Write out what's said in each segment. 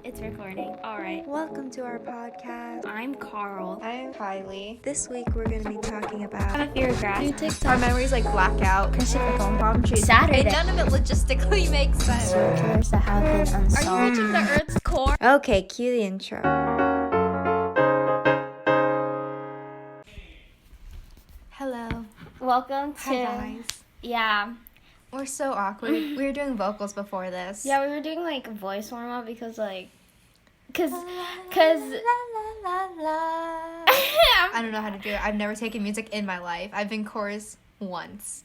It's recording. All right. Welcome to our podcast. I'm Carl. I'm Kylie. This week we're going to be talking about I'm a fear of grass. Our memories like black out. Pacifical. Palm trees. Saturday. And none of it logistically makes sense. Structures that have been unsolved. Are you reaching the Earth's core? Okay, cue the intro. Hello. Welcome to... Hi guys. Yeah. We're so awkward. We were doing vocals before this. Yeah, we were doing like voice warm-up because Cause I don't know how to do it. I've never taken music in my life. I've been chorus once.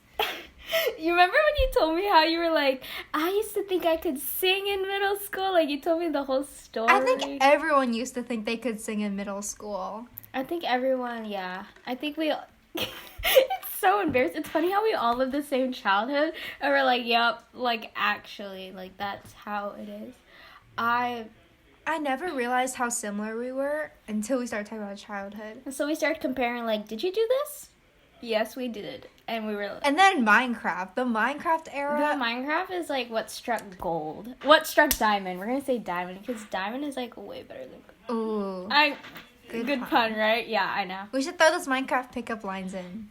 You remember when you told me how you were like, I used to think I could sing in middle school? Like, you told me the whole story. I think everyone used to think they could sing in middle school. I think everyone, yeah. I think we... It's so embarrassing. It's funny how we all live the same childhood. And we're like, yep, like, actually, like, that's how it is. I never realized how similar we were until we started talking about childhood. And so we started comparing, like, did you do this? Yes, we did. And we were like... And then Minecraft. The Minecraft era. Minecraft is, like, what struck gold. What struck diamond. We're going to say diamond because diamond is, like, way better than gold. Ooh. Good pun, right? Yeah, I know. We should throw those Minecraft pickup lines in.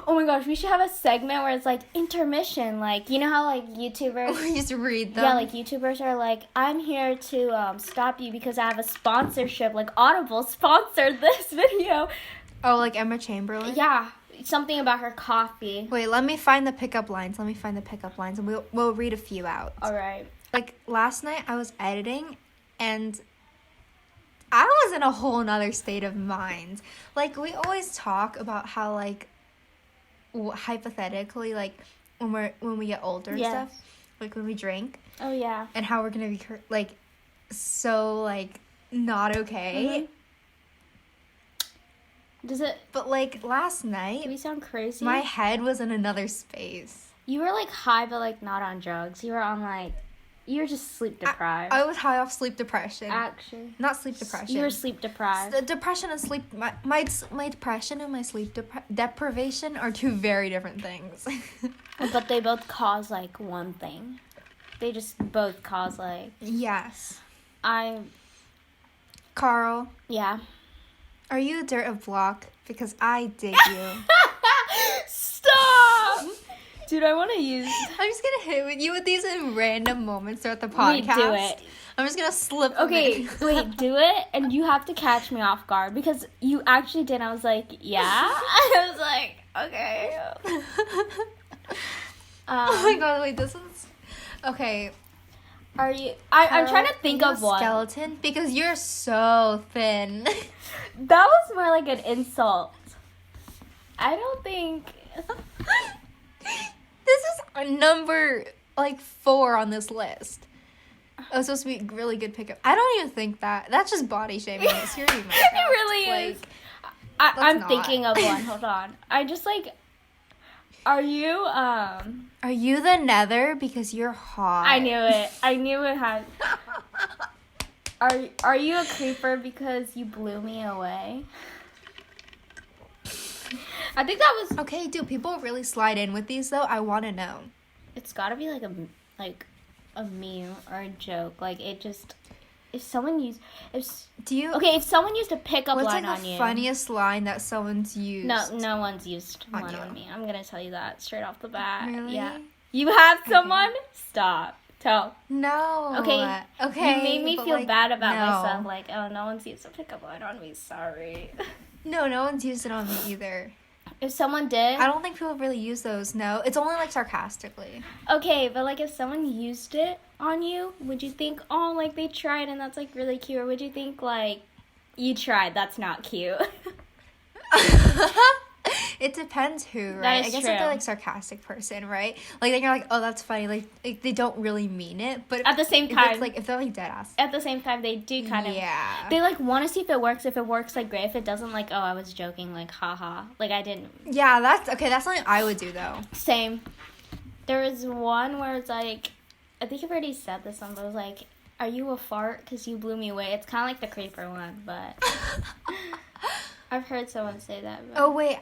Oh my gosh, we should have a segment where it's, like, intermission. Like, you know how, like, YouTubers... We just read them. Yeah, like, YouTubers are like, I'm here to stop you because I have a sponsorship. Like, Audible sponsored this video. Oh, like Emma Chamberlain? Yeah, something about her coffee. Wait, let me find the pickup lines. And we'll read a few out. All right. Like, last night I was editing, and I was in a whole nother state of mind. Like, we always talk about how, like, hypothetically, like, when we get older and stuff, like, when we drink. Oh, yeah. And how we're gonna be, like, so, like, not okay. Mm-hmm. Does it... But, like, last night... Do we sound crazy? My head was in another space. You were, like, high, but, like, not on drugs. You were on, like... You were just sleep deprived. I was high off sleep depression. Actually. Not sleep depression. You were sleep deprived. The depression and sleep... My depression and my sleep deprivation are two very different things. But they both cause, like, one thing. They just both cause, like... Yes. Yeah. Carl. Are you a dirt of block? Because I dig you. Stop! Dude, I want to use... I'm just going to hit you with these in random moments throughout the podcast. Wait, do it. I'm just going to slip Okay, them in. wait, do it, and you have to catch me off guard, because you actually did, I was like, yeah? I was like, okay. Oh my god, wait, this is... Okay. Are you... I'm trying to think of one. Skeleton? Because you're so thin. That was more like an insult. I don't think... This is a number, like, 4 on this list. It was supposed to be a really good pickup. I don't even think that. That's just body shaming. It's here, It really is. I'm thinking of one. Hold on. I just, like... Are you the nether? Because you're hot. I knew it. I knew it had... Are you a creeper because you blew me away? I think that was... Okay, do people really slide in with these, though? I want to know. It's gotta be, like a meme or a joke. Like, it just... If someone used... if someone used a pickup line on you... What's, like, the funniest line that someone's used? No one's used one on me. I'm gonna tell you that straight off the bat. Really? Yeah. You have someone? Stop. Tell. No. Okay. You made me feel bad about myself. No. Like, oh, no one's used a pickup line on me. Sorry. No one's used it on me either. If someone did... I don't think people really use those, no. It's only, like, sarcastically. Okay, but, like, if someone used it on you, would you think, oh, like, they tried and that's, like, really cute? Or would you think, like, you tried, that's not cute? It depends who, right? That is I guess true. if they're, like, sarcastic person, right? Like, then you're like, oh, that's funny. Like they don't really mean it. But At the same time... if they're, like, dead ass. At the same time, they do kind of... Yeah. They, like, want to see if it works. If it works, like, great. If it doesn't, like, oh, I was joking. Like, haha. Like, I didn't... Yeah, that's something I would do, though. Same. There was one where it's, like... I think I've already said this one, but it was, like, are you a fart? Because you blew me away. It's kind of like the creeper one, but... I've heard someone say that. But... Oh, wait,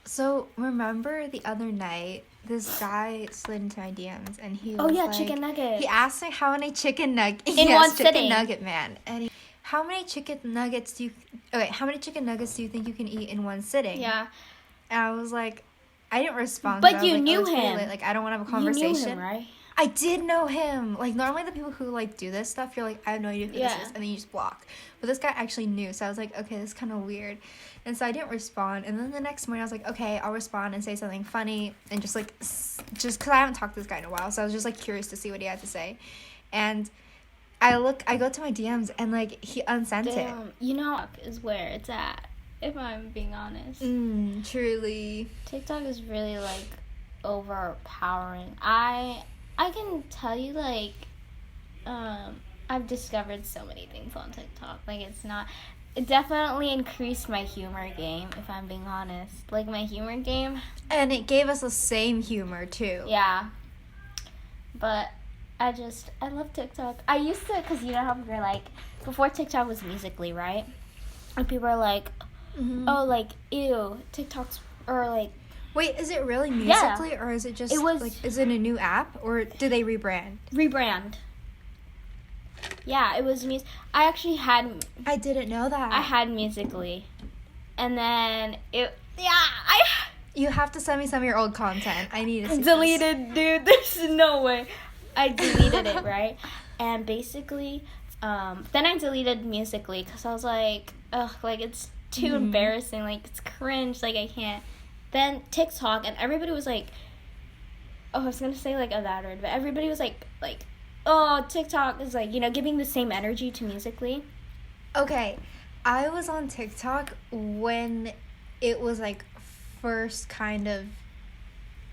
So remember the other night, this guy slid into my DMs and he was Oh, yeah, like, chicken nuggets. He asked me how many chicken nuggets In one chicken sitting. nugget man. And how many chicken nuggets do you think you can eat in one sitting? Yeah. And I was like, I didn't respond. But I was you like, knew it's pretty him. late. Like, I don't want to have a conversation. You knew him, right? I did know him. Like, normally the people who, like, do this stuff, you're like, I have no idea who this is. And then you just block. But this guy actually knew. So I was like, okay, this is kind of weird. And so I didn't respond. And then the next morning I was like, okay, I'll respond and say something funny. And just, like, just because I haven't talked to this guy in a while. So I was just, like, curious to see what he had to say. And I go to my DMs and, like, he unsent it. You know is where it's at, if I'm being honest. Truly. TikTok is really, like, overpowering. I can tell you, like, I've discovered so many things on TikTok. Like, it definitely increased my humor game, if I'm being honest. Like, my humor game. And it gave us the same humor, too. Yeah. But I love TikTok. I used to, because you know how we were, like, before TikTok was Musical.ly, right? And people are like, oh, like, ew, TikTok's, or, like, wait, is it really Musical.ly, or is it just, is it a new app, or do they rebrand? Rebrand. Yeah, it was I actually had... I didn't know that. I had Musical.ly. And then You have to send me some of your old content. I need to see deleted, dude. There's no way. I deleted it, right? And basically, then I deleted Musical.ly because I was like, ugh, like, it's too embarrassing. Like, it's cringe. Like, I can't. Then TikTok, and everybody was like, oh, I was going to say, like, a bad word, but everybody was like, oh, TikTok is, like, you know, giving the same energy to Musical.ly. Okay, I was on TikTok when it was, like, first kind of,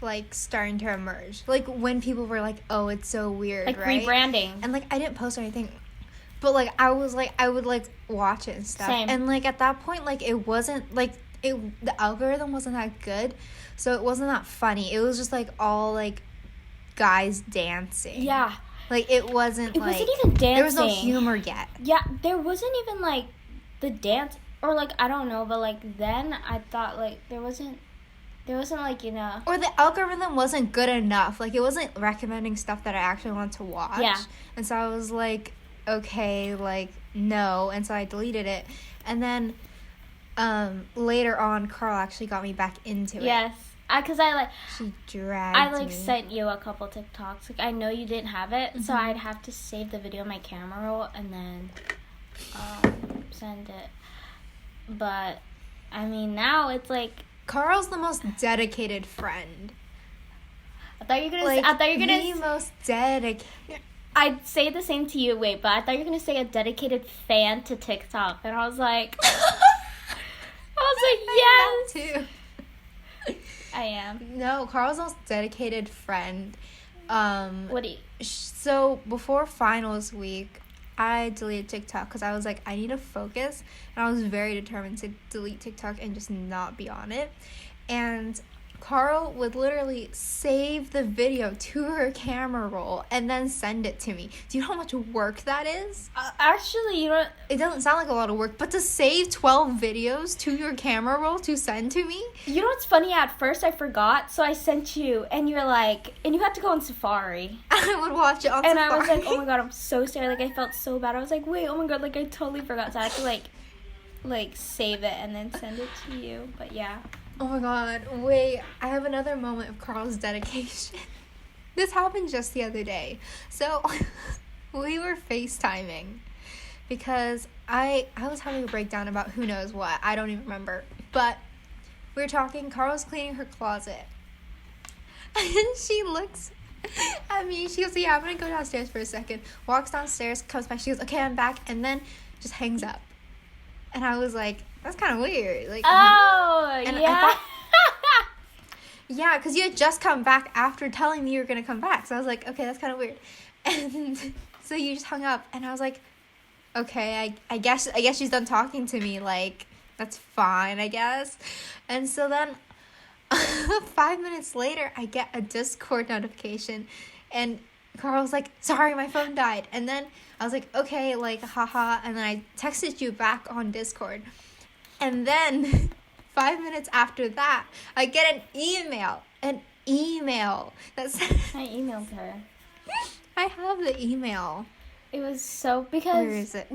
like, starting to emerge. Like, when people were like, oh, it's so weird, like, right? rebranding. And, like, I didn't post anything. But, like, I would, like, watch it and stuff. Same. And, like, at that point, like, it wasn't, like, the algorithm wasn't that good. So it wasn't that funny. It was just, like, all, like, guys dancing. Yeah. Like, it wasn't even dancing. There was no humor yet. Yeah, there wasn't even, like, the dance, or, like, I don't know, but, like, then I thought, like, there wasn't, like, you know. Or the algorithm wasn't good enough. Like, it wasn't recommending stuff that I actually wanted to watch. Yeah. And so I was like, okay, like, no. And so I deleted it. And then later on, Carl actually got me back into it. Yes. She dragged me. Sent you a couple TikToks. Like, I know you didn't have it, so I'd have to save the video on my camera roll and then send it. But, I mean, now it's like... Carl's the most dedicated friend. I thought you were gonna the most dedicated. I'd say the same to you, but I thought you were gonna say a dedicated fan to TikTok, and I was like... yes! Too. I am. No, Carl's the most dedicated friend. What do you... So, before finals week, I deleted TikTok because I was like, I need to focus. And I was very determined to delete TikTok and just not be on it. And Carl would literally save the video to her camera roll and then send it to me. Do you know how much work that is? Actually, you know... It doesn't sound like a lot of work, but to save 12 videos to your camera roll to send to me? You know what's funny? At first, I forgot, so I sent you, and you're like... And you had to go on Safari. I would watch it on and Safari. I was like, oh my god, I'm so sorry. Like, I felt so bad. I was like, wait, oh my god, like, I totally forgot. So I had to, like save it and then send it to you. But, yeah. Oh my god, wait, I have another moment of Carl's dedication. This happened just the other day. So, we were FaceTiming because I was having a breakdown about who knows what. I don't even remember. But we were talking, Carl was cleaning her closet. And she looks at me, she goes, yeah, I'm gonna go downstairs for a second. Walks downstairs, comes back, she goes, okay, I'm back, and then just hangs up. And I was like, that's kind of weird. Like, and yeah. Yeah, because you had just come back after telling me you were going to come back. So I was like, okay, that's kind of weird. And so you just hung up. And I was like, okay, I guess she's done talking to me. Like, that's fine, I guess. And so then 5 minutes later, I get a Discord notification. And Carl's like, sorry, my phone died. And then I was like, okay, like, haha. And then I texted you back on Discord. And then 5 minutes after that, I get an email that says I emailed her. I have the email. It was so because Where is it?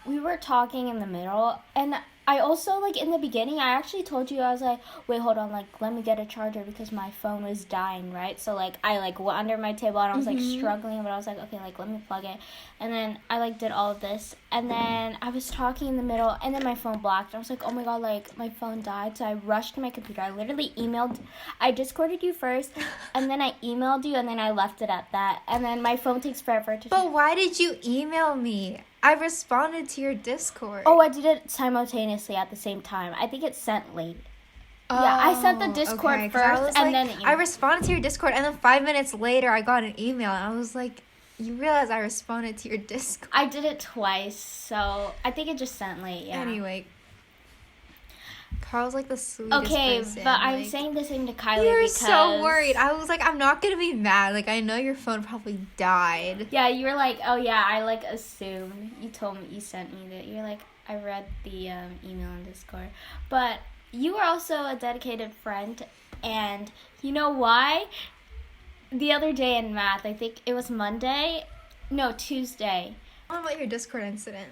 we were talking in the middle, and I also, like, in the beginning, I actually told you, I was like, wait, hold on, like, let me get a charger because my phone was dying, right? So, like, I, like, went under my table and I was, like, struggling, but I was like, okay, like, let me plug it. And then I, like, did all of this, and then I was talking in the middle, and then my phone blacked. I was like, oh my god, like, my phone died, so I rushed to my computer. I literally I Discorded you first, and then I emailed you, and then I left it at that. And then my phone takes forever to... But why did you email me? I responded to your Discord. Oh, I did it simultaneously at the same time. I think it's sent late. Yeah, I sent the Discord okay, 'cause I first, was and like- then... I responded to your Discord, and then 5 minutes later, I got an email, and I was like, you realize I responded to your Discord. I did it twice, so I think it just sent late, yeah. Anyway, Carl's like the sweetest Okay, person. but I'm like, saying the same to Kylie you were because... so worried. I was like, I'm not gonna be mad. Like, I know your phone probably died. Yeah, you were like, oh yeah, I, like, assumed. You told me, you sent me that. You're like, I read the email in Discord. But you were also a dedicated friend, and you know why? The other day in math, I think it was Tuesday. What about your Discord incident?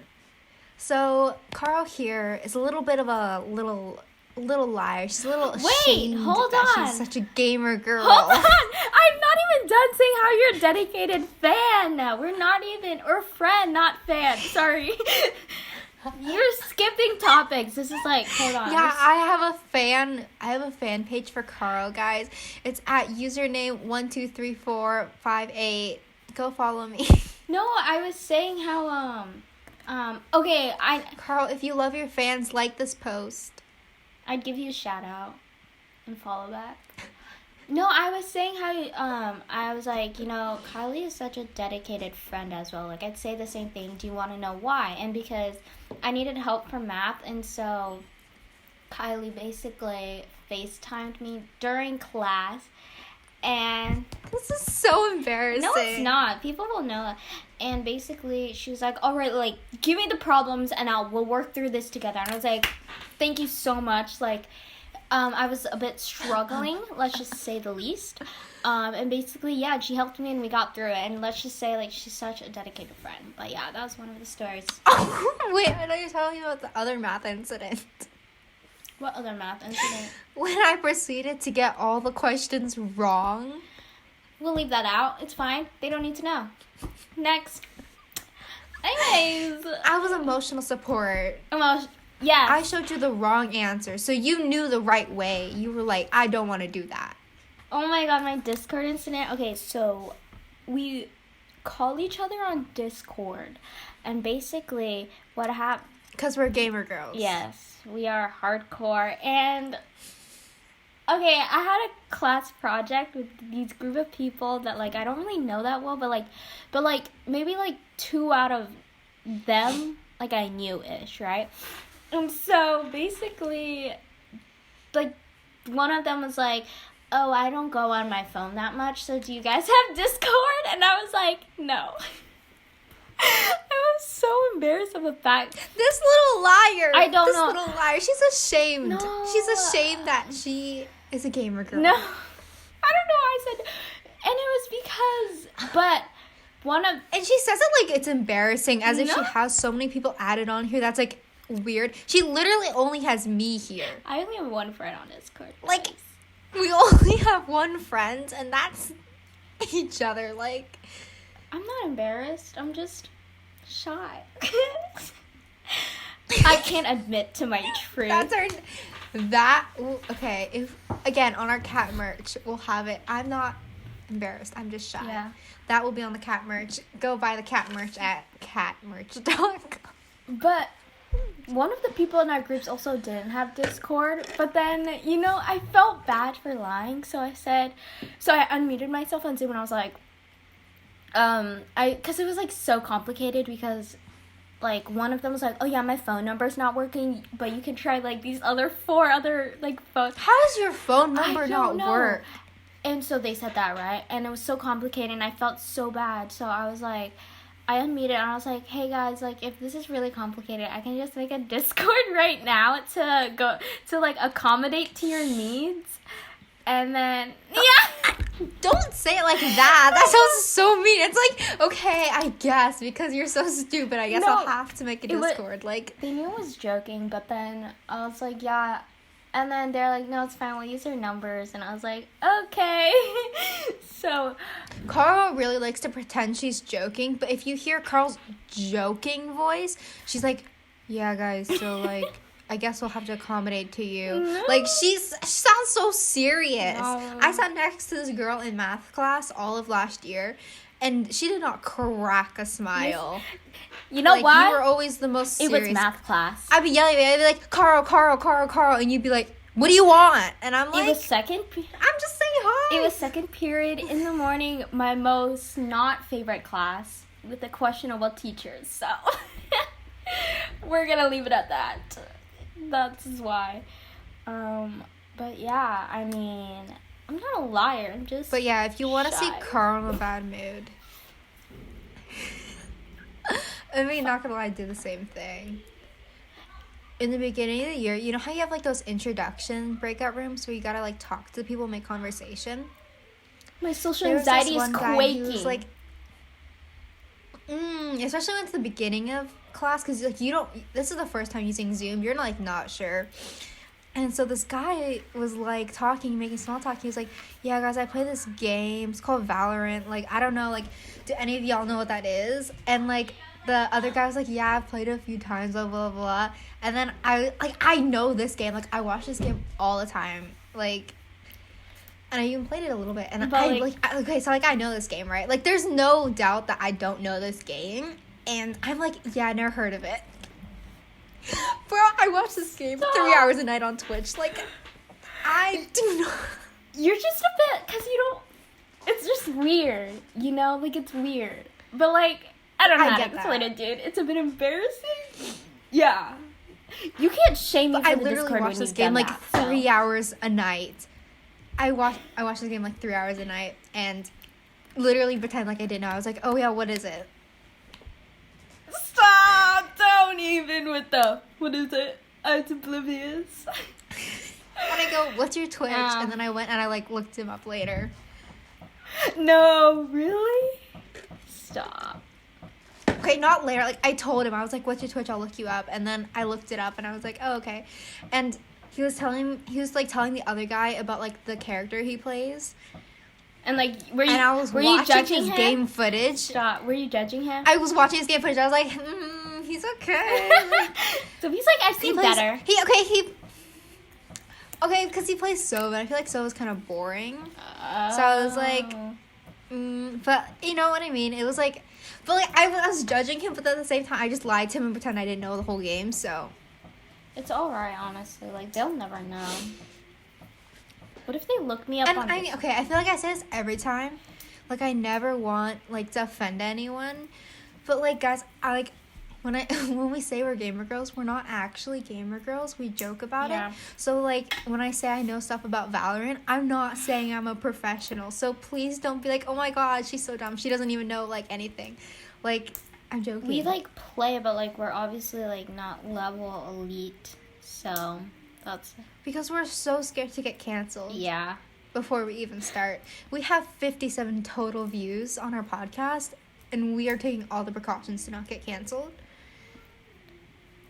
So, Carl here is a little bit of a little liar. She's a little ashamed hold that on. she's such a gamer girl. Hold on! I'm not even done saying how you're a dedicated fan. Or friend, not fan. Sorry. You're skipping topics. This is like, hold on. Yeah, I have a fan page for Carl, guys. It's at username 123458. Go follow me. No, I was saying how, okay, Carl, if you love your fans, like this post. I'd give you a shout out and follow back. No, I was saying how, I was like, you know, Kylie is such a dedicated friend as well. Like, I'd say the same thing. Do you want to know why? And because I needed help for math, and so Kylie basically FaceTimed me during class, and... This is so embarrassing. No, it's not. People will know that. And basically, she was like, all right, like, give me the problems, and we'll work through this together. And I was like, thank you so much. Like, I was a bit struggling, let's just say the least. And basically, yeah, she helped me and we got through it. And let's just say, like, she's such a dedicated friend. But yeah, that was one of the stories. Oh, wait, I know you're telling me about the other math incident. What other math incident? When I proceeded to get all the questions wrong. We'll leave that out. It's fine. They don't need to know. Next. Anyways. I was emotional support. Yeah. I showed you the wrong answer, so you knew the right way. You were like, I don't want to do that. Oh my god, my Discord incident. Okay, so we call each other on Discord, and basically what happened... Because we're gamer girls. Yes, we are hardcore, and... Okay, I had a class project with these group of people that, like, I don't really know that well, but maybe, like, 2 out of them, like, I knew-ish, right? And so, basically, like, one of them was like, oh, I don't go on my phone that much, so do you guys have Discord? And I was like, no. I was so embarrassed of the fact. This little liar. I don't know. This little liar. She's ashamed. No. She's ashamed that she is a gamer girl. No. I don't know. I said, and it was because, but one of... And she says it like it's embarrassing, as if No. she has so many people added on here. That's, like, weird. She literally only has me here. I only have one friend on Discord. Like, we only have one friend, and that's each other. Like, I'm not embarrassed. I'm just shy. I can't admit to my truth. that's our... okay, if, again, on our cat merch, we'll have it. I'm not embarrassed. I'm just shy. Yeah. That will be on the cat merch. Go buy the cat merch at catmerch.com. But one of the people in our groups also didn't have Discord. But then, you know, I felt bad for lying. So I unmuted myself on Zoom and I was like, because it was, like, so complicated because, like, one of them was like, oh, yeah, my phone number's not working, but you can try, like, these 4 other, like, phones. How does your phone number I not don't know. work? And so they said that, right? And it was so complicated, and I felt so bad. So I was like, I unmuted and I was like, hey guys, like if this is really complicated, I can just make a Discord right now to like accommodate to your needs. And then Don't say it like that. That sounds so mean. It's like, okay, I guess because you're so stupid, I guess No, I'll have to make a Discord. Like, they knew I was joking, but then I was like, yeah. And then they're like, no, it's fine, we'll use their numbers. And I was like, okay. So Carl really likes to pretend she's joking, but if you hear Carl's joking voice, she's like, yeah, guys, so like, I guess we'll have to accommodate to you. No. Like, she sounds so serious. No. I sat next to this girl in math class all of last year, and she did not crack a smile. you know like, why? You were always the most serious. It was math class. I'd be yelling at you. I'd be like, Carl, and you'd be like, what do you want? And I'm like, It was second. I'm just saying hi. It was second period in the morning. My most not favorite class with the questionable teachers. So we're gonna leave it at that. That's why. But yeah, I mean, I'm not a liar. I'm just. But yeah, if you want to see shy. Carl in a bad mood, I mean, not gonna lie, I do the same thing. In the beginning of the year, you know how you have like those introduction breakout rooms where you gotta like talk to people, make conversation? My social There was anxiety this is one guy quaking. who was like, especially when it's the beginning of class, because like this is the first time using Zoom, you're like not sure. And so this guy was like talking, making small talk. He was like, yeah, guys, I play this game. It's called Valorant. Like, I don't know, like, do any of y'all know what that is? And like, the other guy was like, yeah, I've played it a few times, blah, blah, blah. And then I know this game. Like, I watch this game all the time. Like, and I even played it a little bit. And okay, so like, I know this game, right? Like, there's no doubt that I don't know this game. And I'm like, yeah, I never heard of it. Bro, I watch this game 3 hours a night on Twitch. Like, I do not. You're just a bit, because you don't. It's just weird, you know? Like, it's weird. But like, I don't know how to explain it, dude. It's a bit embarrassing. Yeah. You can't shame me for I the literally Discord watch when this you've game done like that, 3 hours a night. I watch this game like 3 hours a night and literally pretend like I didn't know. I was like, oh yeah, what is it? Stop! Don't even with the, what is it? I'm oblivious. And I go, what's your Twitch? And then I went and I like looked him up later. No, really? Stop. Okay, not later. Like, I told him. I was like, what's your Twitch? I'll look you up. And then I looked it up and I was like, oh, okay. And he was telling the other guy about like the character he plays. And like, were you watching judging his him? Game footage. Stop. Were you judging him? I was watching his game footage. I was like, he's okay. So he's like, I've seen better. Okay, because he plays Sova, and I feel like Sova's kind of boring. So I was like, but you know what I mean? It was like, but like I was judging him, but at the same time, I just lied to him and pretend I didn't know the whole game. So It's alright, honestly. Like, they'll never know. What if they look me up on I feel like I say this every time. Like, I never want like to offend anyone, but like guys, I like when we say we're gamer girls, we're not actually gamer girls. We joke about it. So like when I say I know stuff about Valorant, I'm not saying I'm a professional. So please don't be like, oh my god, she's so dumb. She doesn't even know like anything. Like, I'm joking. We like play, but like we're obviously like not level elite. So that's because we're so scared to get canceled. Yeah. Before we even start. We have 57 total views on our podcast, and we are taking all the precautions to not get canceled.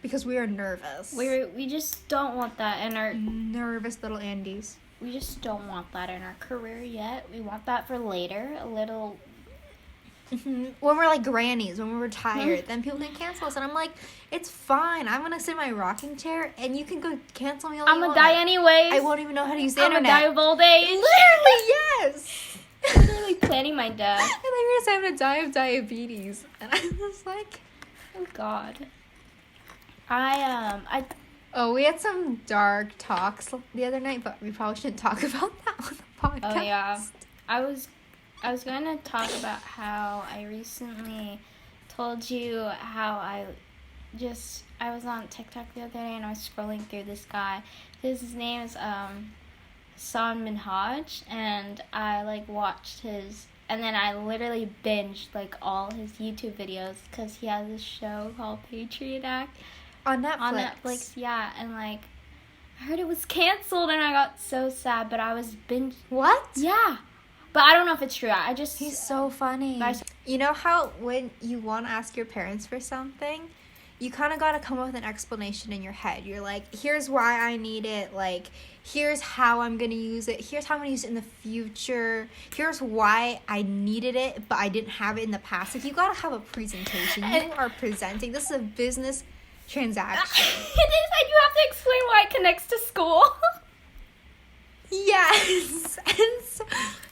Because we are nervous. We just don't want that in our nervous little Andes. We just don't want that in our career yet. We want that for later. A little. When we're like grannies, when we're retired, then people can cancel us, and I'm like, it's fine. I'm gonna sit in my rocking chair, and you can go cancel me all I'm gonna die anyways. I won't even know how to use the internet. internet. I'm gonna die of old age. Literally, yes. Literally planning my death. And then you're gonna say I'm gonna die of diabetes, and I was like, oh god. Oh, we had some dark talks the other night, but we probably shouldn't talk about that on the podcast. Oh yeah, I was going to talk about how I recently told you how I was on TikTok the other day and I was scrolling through this guy. His name is Hassan Minhaj, and I like watched his And then I literally binged like all his YouTube videos because he has this show called Patriot Act On Netflix. on Netflix. Yeah, and like I heard it was canceled, and I got so sad. But I was What? Yeah, but I don't know if it's true. I just He's so funny. You know how when you want to ask your parents for something, you kind of got to come up with an explanation in your head. You're like, here's why I need it. Like, here's how I'm going to use it. Here's how I'm going to use it in the future. Here's why I needed it, but I didn't have it in the past. Like, you got to have a presentation. You are presenting. This is a business transaction. It is, and you have to explain why it connects to school. Yes.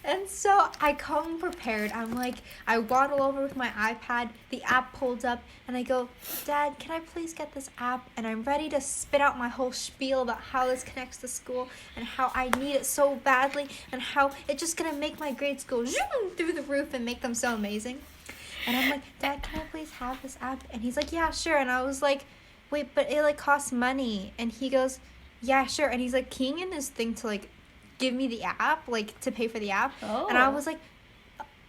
And so I come prepared. I'm like, I waddle over with my iPad. The app pulls up, and I go, Dad, can I please get this app? And I'm ready to spit out my whole spiel about how this connects to school and how I need it so badly and how it's just going to make my grades go zoom through the roof and make them so amazing. And I'm like, Dad, can I please have this app? And he's like, yeah, sure. And I was like, wait, but it like costs money. And he goes, yeah, sure. And he's like keying in his thing to like give me the app, like to pay for the app. Oh. And I was like,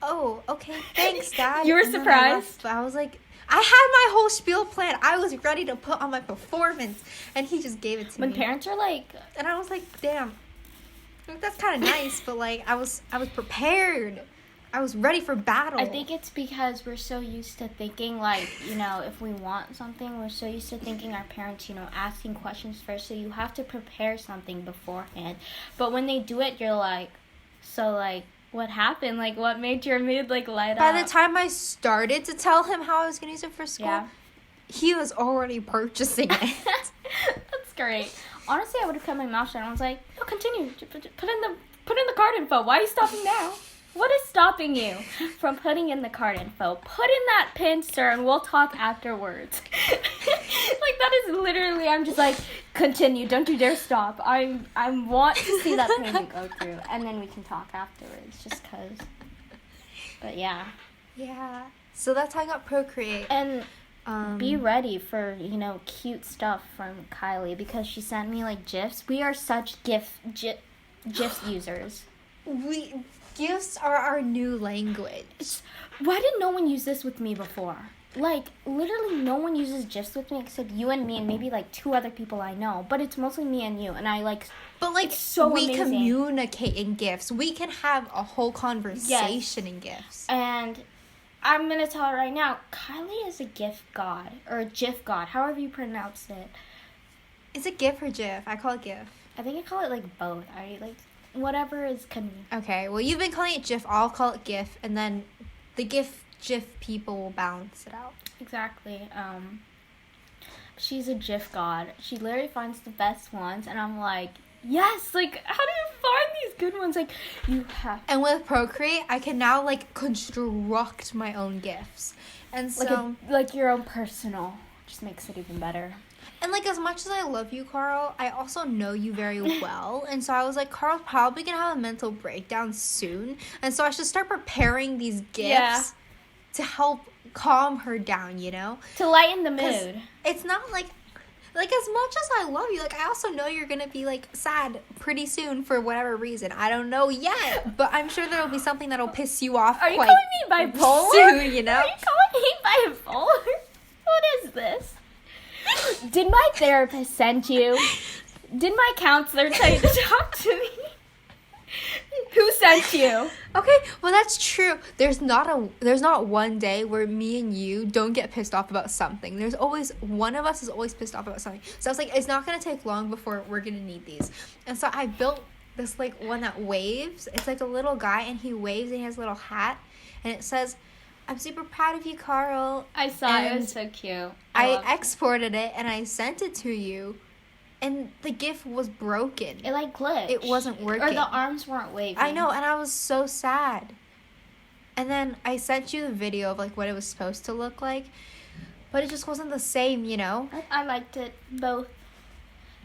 oh, okay, thanks, Dad. You were And then surprised? But I was like, I had my whole spiel planned. I was ready to put on my performance, and he just gave it to me. When parents are like, And I was like, damn, like, that's kind of nice, but like I was prepared. I was ready for battle. I think it's because we're so used to thinking, like, you know, if we want something, we're so used to thinking our parents, you know, asking questions first. So you have to prepare something beforehand. But when they do it, you're like, so, like, what happened? Like, what made your mood, like, light up? By the time I started to tell him how I was going to use it for school, Yeah. he was already purchasing it. That's great. Honestly, I would have cut my mouth shut. I was like, no, continue. Put in the card info. Why are you stopping now? What is stopping you from putting in the card info? Put in that pin, sir, and we'll talk afterwards. Like, that is literally, I'm just like, continue. Don't you dare stop. I want to see that payment go through, and then we can talk afterwards, just because. But, yeah. Yeah. So that's how I got Procreate. And be ready for, you know, cute stuff from Kylie, because she sent me, like, GIFs. We are such GIFs users. GIFs are our new language. Why did no one use this with me before? Like, literally no one uses GIFs with me except you and me and maybe, like, 2 other people I know. But it's mostly me and you, and I, like... But, like, it's so we amazing. communicate in GIFs. We can have a whole conversation in GIFs. And I'm going to tell her right now, Kylie is a GIF god, or a GIF god, however you pronounce it. Is it GIF or GIF? I call it GIF. I think I call it, like, both. Whatever is convenient. Okay, well, you've been calling it GIF. I'll call it GIF, and then the GIF people will balance it out. Exactly. She's a GIF god. She literally finds the best ones, and I'm like, yes, like, how do you find these good ones? Like, you have... And with Procreate, I can now, like, construct my own GIFs. And so... Like your own personal. Just makes it even better. And, like, as much as I love you, Carl, I also know you very well. And so I was like, Carl's probably going to have a mental breakdown soon. And so I should start preparing these gifts to help calm her down, you know? To lighten the mood. It's not like, as much as I love you, like, I also know you're going to be, like, sad pretty soon for whatever reason. I don't know yet. But I'm sure there'll be something that'll piss you off Are you quite calling me bipolar? soon, you know? Are you calling me bipolar? What is this? Did my therapist send you? Did my counselor tell you to talk to me? Who sent you? Okay, well that's true. There's not one day where me and you don't get pissed off about something. There's always one of us is always pissed off about something. So I was like, it's not gonna take long before we're gonna need these. And so I built this like one that waves. It's like a little guy and he waves and he has a little hat and it says, I'm super proud of you, Carl. I saw it. It was so cute. I exported it and I sent it to you, and the GIF was broken. It like glitched. It wasn't working. Or the arms weren't waving. I know, and I was so sad. And then I sent you the video of like what it was supposed to look like, but it just wasn't the same, you know? I liked it both.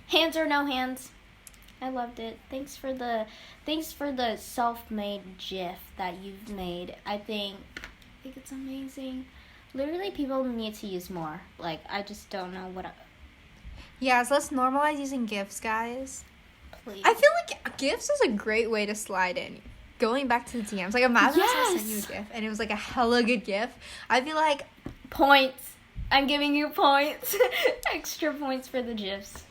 Hands or no hands. I loved it. Thanks for the self-made GIF that you've made. I think it's amazing. Literally, people need to use more. Like, I just don't know what... Yeah, so let's normalize using GIFs, guys. Please. I feel like GIFs is a great way to slide in going back to the DMs, like imagine if I sent you a Yes. GIF and it was like a hella good GIF. I'd be like, Points. I'm giving you points. Extra points for the GIFs.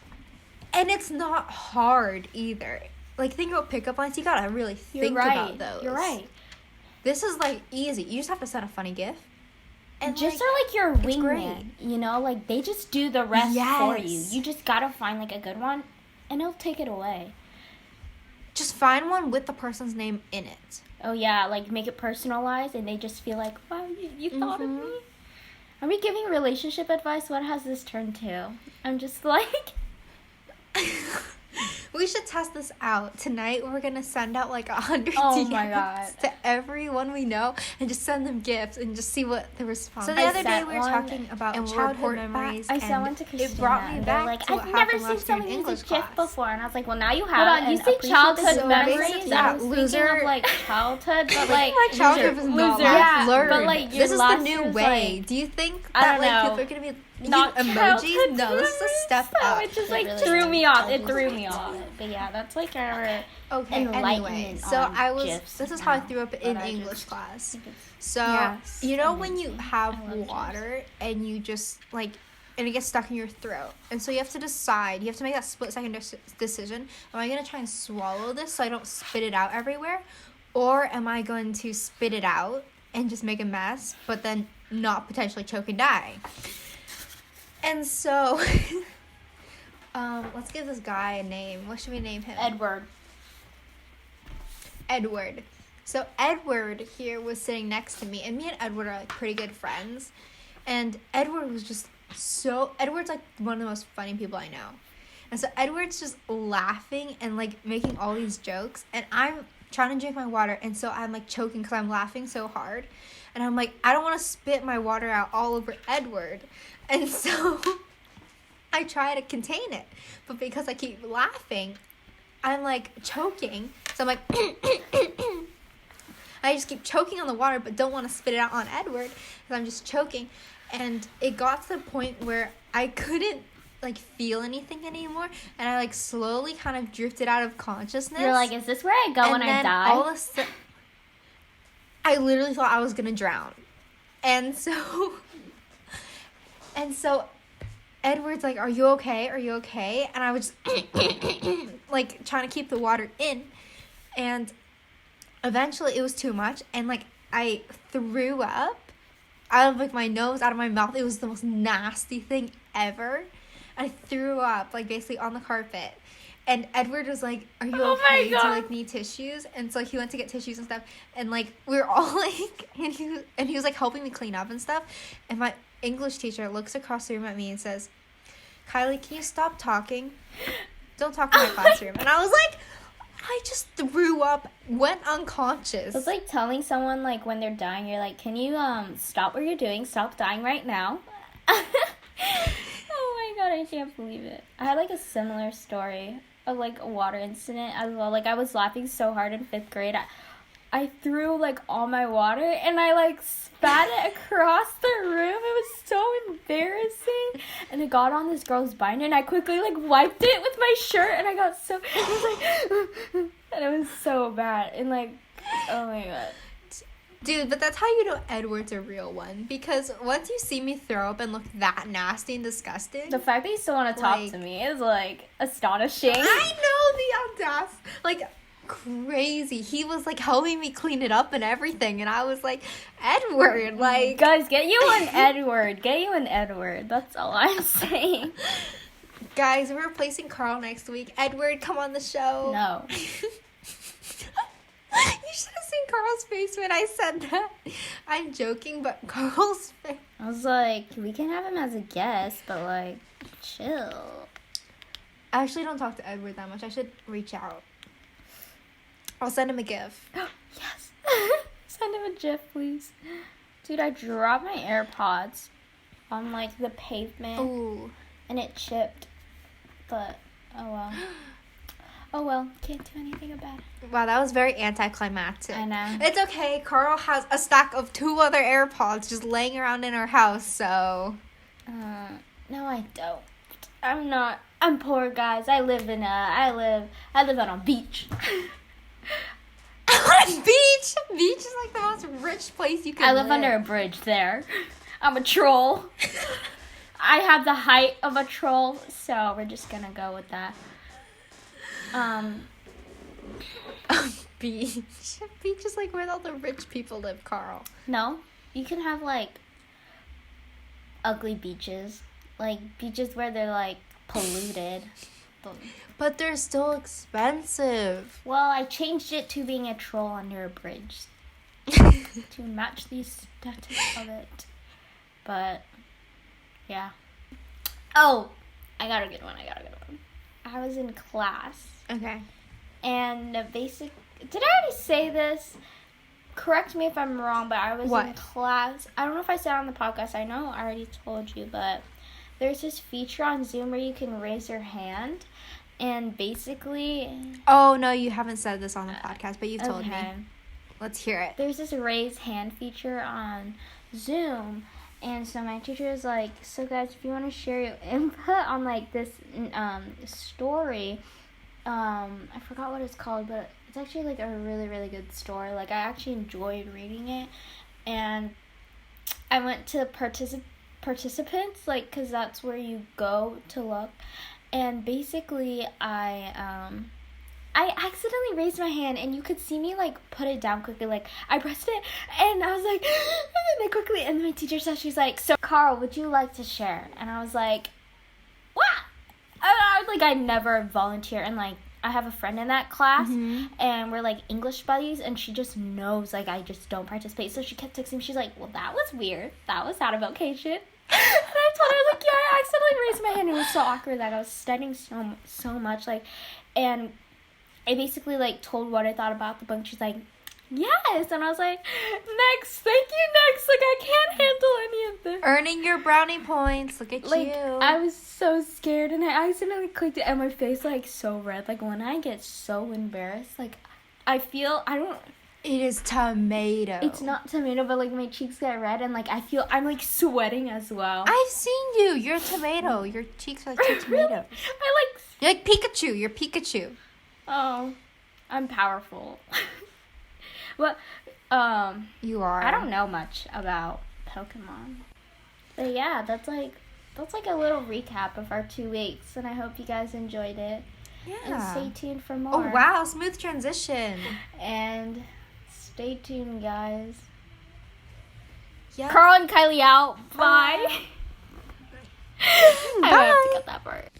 and it's not hard either. Like, think about pickup lines. You gotta really think about those. You're right. This is like easy. You just have to send a funny GIF. And GIFs are like your it's great. wingman, you know? Like, they just do the rest for you. Yes. You just gotta find, like, a good one, and it'll take it away. Just find one with the person's name in it. Oh, yeah, like, make it personalized, and they just feel like, wow, you thought of Mhm. me? Are we giving relationship advice? What has this turned to? I'm just like... We should test this out. Tonight we're gonna send out like 100 Oh DMs my God. to everyone we know and just send them gifts and just see what the response. So the I other day sent we were one, talking about and we'll childhood report memories. I sent and one to Christina. it brought me and they're back like, to what I've never happened seen last year in someone use English a GIF class. before. And I was like, well, now you have Hold it. on, and you say appreciate childhood the memories? memories. Yeah, I was thinking loser. of, like, childhood, but, like... My childhood is not loser. like Yeah, FLIRT. but, like, your this is the last new year's, way. like, Do you think I that don't like know. people are gonna be Not emojis? childhood No, this is a step so up. it just It like really threw is. me off. Don't It threw do me that. off. But yeah, that's like our Okay, anyway, enlightenment so on I was. GIFs This is how I now, threw up but in I English just class. think it's- So Yes, you know I when mean, you have I love GIFs. water and you just like, and it gets stuck in your throat, and so you have to decide. You have to make that split-second decision. Am I gonna try and swallow this so I don't spit it out everywhere, or am I going to spit it out and just make a mess, but then not potentially choke and die? And so, let's give this guy a name. What should we name him? Edward. Edward. So Edward here was sitting next to me, and me and Edward are like pretty good friends. And Edward was just Edward's like one of the most funny people I know. And so Edward's just laughing and like making all these jokes, and I'm trying to drink my water, and so I'm like choking because I'm laughing so hard. And I'm like, I don't want to spit my water out all over Edward. And so I try to contain it. But because I keep laughing, I'm like choking. So I'm like, I just keep choking on the water, but don't want to spit it out on Edward because I'm just choking. And it got to the point where I couldn't like feel anything anymore, and I like slowly kind of drifted out of consciousness. You're like, is this where I go when I then die? all of a sudden, I literally thought I was gonna drown, and so Edward's like, "Are you okay? Are you okay?" And I was just like trying to keep the water in, and eventually it was too much, and like I threw up out of like my nose, out of my mouth. It was the most nasty thing ever. I threw up like basically on the carpet, and Edward was like, "Are you Oh my okay? Do you God. like need tissues?" And so he went to get tissues and stuff, and like we were all like, and he was like helping me clean up and stuff. And my English teacher looks across the room at me and says, "Kylie, can you stop talking? Don't talk in my classroom." And I was like, I just threw up, went unconscious. It's like telling someone like when they're dying, you're like, can you stop what you're doing? Stop dying right now. Oh my god, I can't believe it. I had like a similar story of like a water incident as well. Like I was laughing so hard in 5th grade. I threw like all my water and I like spat it across the room. It was so embarrassing. And it got on this girl's binder and I quickly like wiped it with my shirt and I got so, it was like, and it was so bad. And like, oh my god. Dude, but that's how you know Edward's a real one. Because once you see me throw up and look that nasty and disgusting, The fact that you still want to talk Like- to me is like astonishing. I know the audacity. Like, crazy. He was like helping me clean it up and everything. And I was like, Edward, like. Guys, get you an Edward. Get you an Edward. That's all I'm saying. Guys, we're replacing Carl next week. Edward, come on the show. No. You should have seen Carl's face when I said that. I'm joking, but Carl's face. I was like, we can have him as a guest, but like, chill. I actually don't talk to Edward that much. I should reach out. I'll send him a GIF. Yes. Send him a GIF, please. Dude, I dropped my AirPods on like the pavement Ooh. and it chipped. But, oh well. Oh well, can't do anything about it. Wow, that was very anticlimactic. I know. It's okay. Carl has a stack of 2 other AirPods just laying around in our house, so. No, I don't. I'm poor, guys. I live on a beach. Beach. Beach is like the most rich place you can I live under a bridge there. I'm a troll. I have the height of a troll, so we're just gonna go with that. Beach. Beach is like where all the rich people live, Carl. No, you can have like ugly beaches, like beaches where they're like polluted. But they're still expensive. Well, I changed it to being a troll under a bridge to match the aesthetic of it. But yeah. Oh, I got a good one. I was in class. Okay. And the basic... Did I already say this? Correct me if I'm wrong, but I was in class. I don't know if I said it on the podcast. I know I already told you, but there's this feature on Zoom where you can raise your hand. And basically... Oh, no, you haven't said this on the podcast, but you've told me. Let's hear it. There's this raise hand feature on Zoom. And so my teacher was like, so guys, if you want to share your input on like this story, I forgot what it's called, but it's actually like a really, really good story. Like I actually enjoyed reading it. And I went to participants, like, because that's where you go to look. And basically I accidentally raised my hand, and you could see me, like, put it down quickly. Like, I pressed it, and I was like, and then quickly, and my teacher said, she's like, so, Carl, would you like to share? And I was like, what? I never volunteer, and, like, I have a friend in that class, and we're, like, English buddies, and she just knows, like, I just don't participate. So she kept texting me. She's like, well, that was weird. That was out of occasion. And I told her, I was like, yeah, I accidentally raised my hand. It was so awkward that I was studying so much, like, and I basically, like, told what I thought about the book. She's like, yes. And I was like, next. Thank you, next. Like, I can't handle any of this. Earning your brownie points. Look at like, you. I was so scared, and I accidentally clicked it, and my face, like, so red. Like, when I get so embarrassed, like, It is tomato. It's not tomato, but, like, my cheeks get red, and, like, I'm, like, sweating as well. I've seen you. You're a tomato. Your cheeks are like two tomatoes. You're like Pikachu. You're Pikachu. Oh, I'm powerful. Well, you are. I don't know much about Pokemon. But yeah, that's like a little recap of our 2 weeks, and I hope you guys enjoyed it. Yeah. And stay tuned for more. Oh wow, smooth transition. And stay tuned, guys. Yeah. Carl and Kylie out. Bye. I have to cut that part.